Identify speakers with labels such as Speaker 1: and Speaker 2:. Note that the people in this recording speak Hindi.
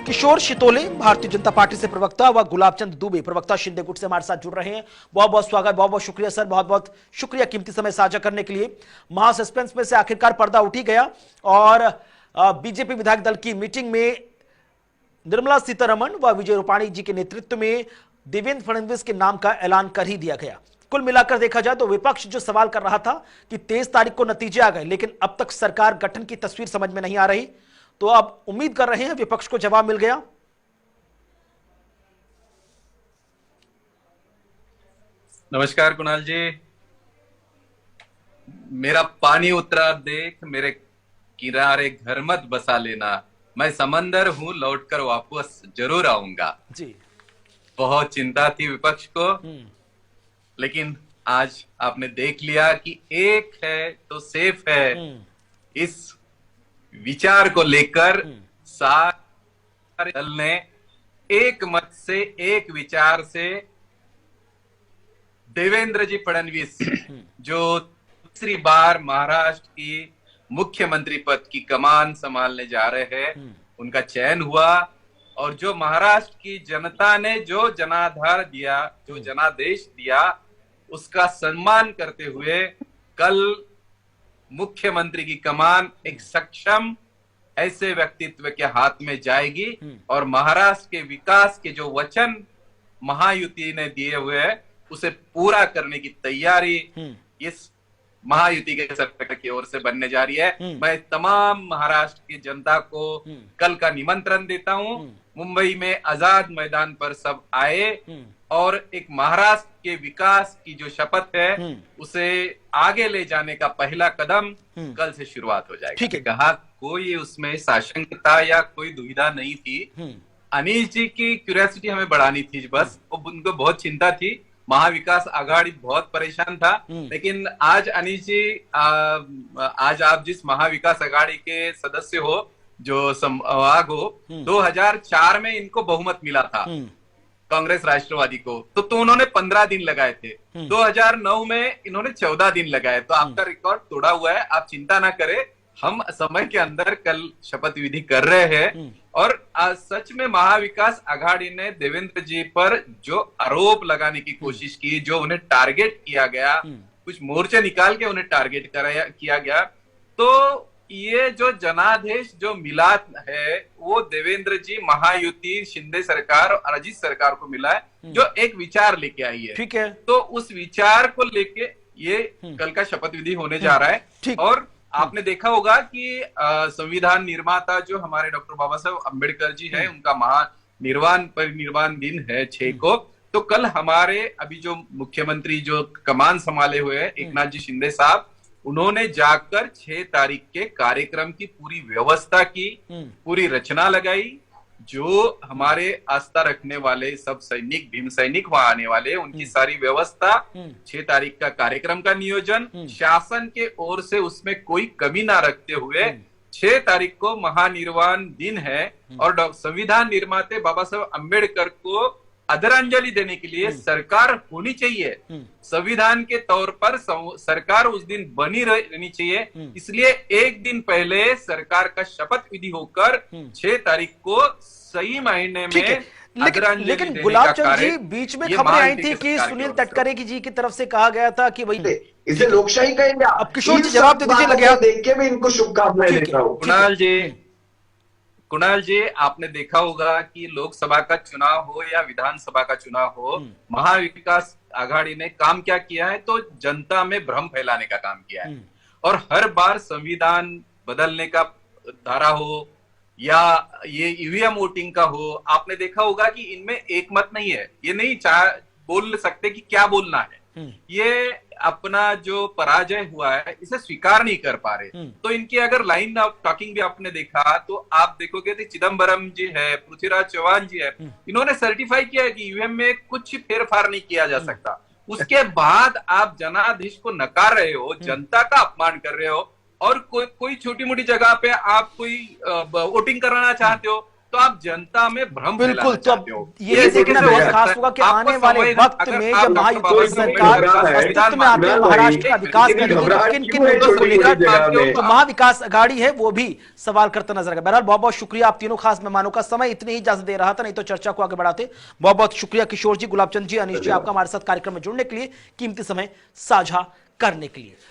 Speaker 1: किशोर शितोले भारतीय जनता पार्टी से प्रवक्ता व गुलाबचंद दुबे प्रवक्ता शिंदे गुट से हमारे साथ जुड़ रहे हैं। बहुत बहुत स्वागत, बहुत बहुत शुक्रिया सर, बहुत बहुत शुक्रिया कीमती समय साझा करने के लिए। महा सस्पेंस में से आखिरकार पर्दा उठ ही गया और बीजेपी विधायक दल की मीटिंग में निर्मला सीतारमण व विजय रूपाणी जी के नेतृत्व में देवेंद्र फडणवीस के नाम का ऐलान कर ही दिया गया। कुल मिलाकर देखा जाए तो विपक्ष जो सवाल कर रहा था कि 23 तारीख को नतीजे आ गए, लेकिन अब तक सरकार गठन की तस्वीर समझ में नहीं आ रही, तो अब उम्मीद कर रहे हैं विपक्ष को जवाब मिल गया।
Speaker 2: नमस्कार कुणाल जी, मेरा पानी उतरा देख, मेरे किनारे घर मत बसा लेना, मैं समंदर हूं, लौटकर वापस जरूर आऊंगा जी। बहुत चिंता थी विपक्ष को, लेकिन आज आपने देख लिया कि एक है तो सेफ है। इस विचार को लेकर सारे दल ने एक मत से, एक विचार से देवेंद्र जी फडणवीस जो तीसरी बार महाराष्ट्र की मुख्यमंत्री पद की कमान संभालने जा रहे हैं, उनका चयन हुआ। और जो महाराष्ट्र की जनता ने जो जनाधार दिया, जो जनादेश दिया, उसका सम्मान करते हुए कल मुख्यमंत्री की कमान एक सक्षम ऐसे व्यक्तित्व के हाथ में जाएगी और महाराष्ट्र के विकास के जो वचन महायुति ने दिए हुए हैं उसे पूरा करने की तैयारी इस महायुति के सरकार की ओर से बनने जा रही है। मैं तमाम महाराष्ट्र की जनता को कल का निमंत्रण देता हूं। मुंबई में आजाद मैदान पर सब आए और एक महाराष्ट्र के विकास की जो शपथ है उसे आगे ले जाने का पहला कदम कल से शुरुआत हो जाएगी। ठीक है, कहा कोई उसमें साशंकता या कोई दुविधा नहीं थी। अनिश जी की क्यूरियोसिटी हमें बढ़ानी थी, बस उनको बहुत चिंता थी। महाविकास आघाड़ी बहुत परेशान था, लेकिन आज अनिश जी आज आप जिस महाविकास आघाड़ी के सदस्य हो, जो संवाद हो, 2004 में इनको बहुमत मिला था कांग्रेस राष्ट्रवादी को, तो उन्होंने 15 दिन लगाए थे। 2009 में इन्होंने 14 दिन लगाए, तो आपका रिकॉर्ड तोड़ा हुआ है। आप चिंता ना करें, हम समय के अंदर कल शपथ विधि कर रहे हैं। और सच में महाविकास आघाड़ी ने देवेंद्र जी पर जो आरोप लगाने की कोशिश की, जो उन्हें टारगेट किया गया, कुछ मोर्चे निकाल के उन्हें टारगेट किया गया, तो ये जो जनादेश जो मिला है वो देवेंद्र जी, महायुति, शिंदे सरकार और अजित सरकार को मिला है, जो एक विचार लेके आई है। ठीक है, तो उस विचार को लेके ये कल का शपथ विधि होने जा रहा है। और आपने देखा होगा कि संविधान निर्माता जो हमारे डॉक्टर बाबा साहब अम्बेडकर जी हैं, उनका परिनिर्वाण दिन है 6 को। तो कल हमारे अभी जो मुख्यमंत्री जो कमान संभाले हुए हैं एकनाथ जी शिंदे साहब, उन्होंने जाकर 6 तारीख के कार्यक्रम की पूरी व्यवस्था की, पूरी रचना लगाई। जो हमारे आस्था रखने वाले सब सैनिक, भीम सैनिक वहां आने वाले, उनकी सारी व्यवस्था, 6 तारीख का कार्यक्रम का नियोजन शासन के ओर से उसमें कोई कमी ना रखते हुए 6 तारीख को महानिर्वाण दिन है और संविधान निर्माते बाबा साहब अम्बेडकर को आदरांजलि देने के लिए सरकार होनी चाहिए। संविधान के तौर पर सरकार उस दिन बनी रहनी चाहिए। इसलिए एक दिन पहले सरकार का शपथ विधि होकर 6 तारीख को सही महीने में
Speaker 1: लेकिन गुलाबचंद जी, बीच में खबरें आई थी कि सुनील तटकरे जी की तरफ से कहा गया था कि भाई
Speaker 3: इसे लोकशाही कहेंगे।
Speaker 1: अब किशोर जी जवाब दे दीजिए, लगे
Speaker 3: देख के मैं इनको शुभकामनाएं देता हूँ।
Speaker 2: कुणाल जी, आपने देखा होगा कि लोकसभा का चुनाव हो या विधानसभा का चुनाव हो, महाविकास आघाड़ी ने काम क्या किया है, तो जनता में भ्रम फैलाने का काम किया है। और हर बार संविधान बदलने का धारा हो या ये ईवीएम वोटिंग का हो, आपने देखा होगा कि इनमें एक मत नहीं है। ये नहीं बोल सकते कि क्या बोलना है। ये अपना जो पराजय हुआ है इसे स्वीकार नहीं कर पा रहे। तो इनकी अगर लाइन ऑफ टॉकिंग भी आपने देखा तो आप देखोगे कि चिदम्बरम जी है, पृथ्वीराज चौहान जी है, इन्होंने सर्टिफाई किया है कि ईवीएम में कुछ फेरफार नहीं किया जा सकता। उसके बाद आप जनादेश को नकार रहे हो, जनता का अपमान कर रहे हो और कोई छोटी मोटी जगह पे आप कोई वोटिंग कराना चाहते हो, तो आप जनता में भ्रम
Speaker 1: बिल्कुल।
Speaker 2: फैलाना
Speaker 1: तो
Speaker 2: चाहते
Speaker 1: अब
Speaker 2: हो।
Speaker 1: ये देखना
Speaker 3: कैसे
Speaker 1: बहुत
Speaker 3: है?
Speaker 1: खास होगा कि
Speaker 2: आपको
Speaker 1: आने वाले
Speaker 2: समझ-
Speaker 1: वक्त
Speaker 2: अगर
Speaker 1: में
Speaker 2: आप
Speaker 1: जब महायुति
Speaker 3: कोई
Speaker 1: की सरकार
Speaker 3: घबराहट है,
Speaker 1: अस्तित्व में आती है,
Speaker 3: ना
Speaker 1: महाराष्ट्र
Speaker 3: भाई,
Speaker 1: का विकास
Speaker 3: इतनी
Speaker 1: करेगी, तो
Speaker 3: घबराहट
Speaker 1: किन
Speaker 3: क्यों
Speaker 1: किन
Speaker 3: है
Speaker 1: मुद्दों को
Speaker 3: छोटी
Speaker 1: लेकर
Speaker 3: मोटी जगह में?
Speaker 1: जो महाविकास अघाड़ी है वो भी सवाल करता नजर आएगा। बहरहाल बहुत बहुत शुक्रिया आप तीनों खास मेहमानों का, समय इतनी ही इजाजत दे रहा था, नहीं तो चर्चा को आगे बढ़ाते। बहुत बहुत शुक्रिया किशोर जी, गुलाबचंद जी, अनिश जी, आपका हमारे साथ कार्यक्रम में जुड़ने के लिए, कीमती समय साझा करने के लिए।